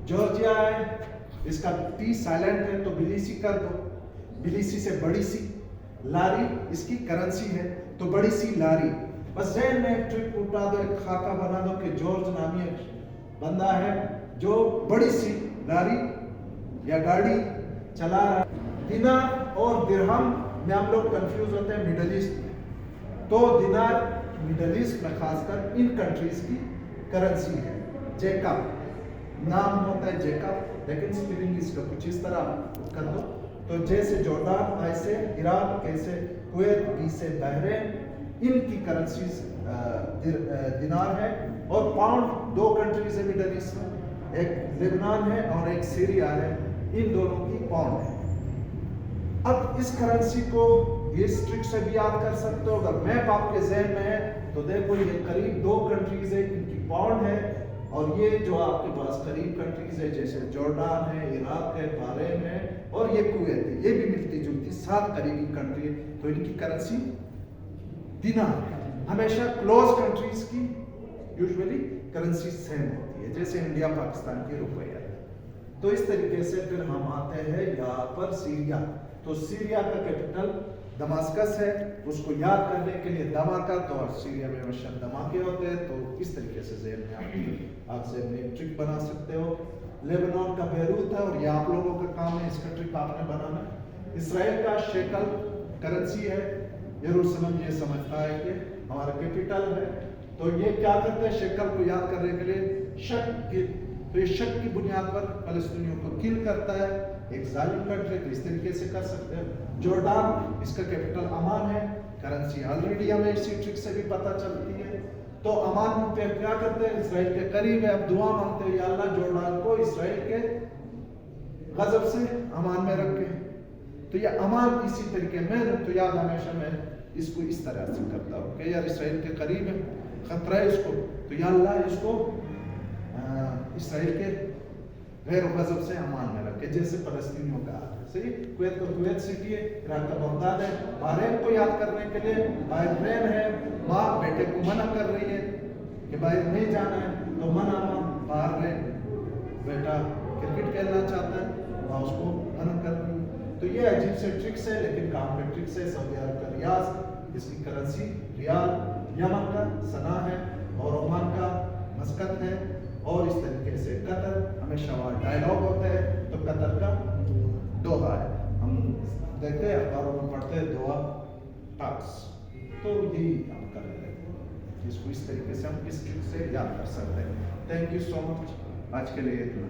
Georgia है, इसका T silent है तो बिलीसी कर दो, बिलीसी से बड़ी सी, लारी इसकी करेंसी है तो बड़ी सी लारी। बस ज़हन में एक ट्रिक उठा दो, एक खाका बना दो कि जॉर्ज नामी एक बंदा है जो बड़ी सी लारी या गाड़ी चला रहा है। दिनार और दिरहम में हम लोग कंफ्यूज होते हैं मिडल ईस्ट में, तो दिनार मिडल ईस्ट में खासकर इन कंट्रीज की करेंसी है। जेकब नाम होता है जेकब, लेकिन स्पेलिंग इसका कुछ इस तरह कर दो, तो जैसे जॉर्डान, ऐसे इराक, कैसे कुवैत, बी से बहरीन, इनकी करेंसीज दिनार है। और पाउंड दो कंट्रीज है मिडल ईस्ट में, एक लेबनान है और एक सीरिया है, इन दोनों की पाउंड है। अब इस करेंसी को इस ट्रिक से भी याद कर सकते हो। अगर मैप आपके ज़हन में है तो देखो ये करीब दो कंट्रीज है, इनकी पाउंड है, और ये जो आपके पास करीब कंट्रीज है जैसे जॉर्डान है, इराक है, बहरीन है और ये कुवैत है, ये भी मिलती जुलती 7 करीबी कंट्री है, तो इनकी करेंसी दिनार है। हमेशा क्लोज कंट्रीज की यूजुअली करेंसी सेम होती है, जैसे इंडिया पाकिस्तान की रुपया है। तो इस तरीके से फिर हम आते हैं यहाँ पर सीरिया। तो सीरिया का कैपिटल दमास्कस है, उसको याद करने के लिए दमाका, तो और सीरिया में हमेशा धमाके होते हैं, तो इस तरीके से ज़हन में आप ज़हन में ट्रिक बना सकते हो। लेबनान का बैरूत है और ये आप लोगों का काम है इसका ट्रिक आपने बनाना। इसराइल का शेकल करेंसी है, यरूशलेम ये समझता है कि हमारा कैपिटल है, तो ये क्या करते हैं शेकल को याद करने के लिए शक की, तो ये शक की बुनियाद पर फलस्तीनियों को किल करता है, एक जालिम कंट्री, तो इस तरीके से कर सकते हैं। जॉर्डान, इसका कैपिटल अमान है, करेंसी ऑलरेडी हमें इसी ट्रिक से भी पता चलती है। तो अमान पे क्या करते हैं, इसराइल के करीब है, अब दुआ मांगते हैं या अल्लाह जॉर्डान को इसराइल के गजब से अमान में रखे। तो ये अमान इसी तरीके में, तो याद हमेशा मैं इसको इस तरह से करता हूँ कि यार इसराइल के करीब है, खतरा है इसको, तो या अल्लाह इसको इसराइल के गैर गजब से अमान में रखे, जैसे फलस्तीनियों का हाल है। सही, कुवैत का कुवैत सिटी है, इराक का बगदाद है, बहरीन को याद करने के लिए बहरीन है, माँ बेटे को मना कर रही है कि बाहर नहीं जाना है, तो मना माँ बहरीन, बेटा क्रिकेट खेलना चाहता है, माँ उसको मना कर रही है। तो ये अजीब से ट्रिक्स है, लेकिन काम के ट्रिक्स है। सऊदी अरब का रियाज, इसकी करेंसी रियाल, यमन का सना है और ओमान का मस्कत है, और इस तरीके से कतर, हमेशा वहाँ डायलॉग होता है, तो कतर का दोहा है, हम देखते हैं अखबारों में पढ़ते हैं दोहा टॉक्स, तो यही हम कर रहे हैं, इसको इस तरीके से हम इस ट्रिक से याद कर सकते हैं। थैंक यू सो मच, आज के लिए इतना।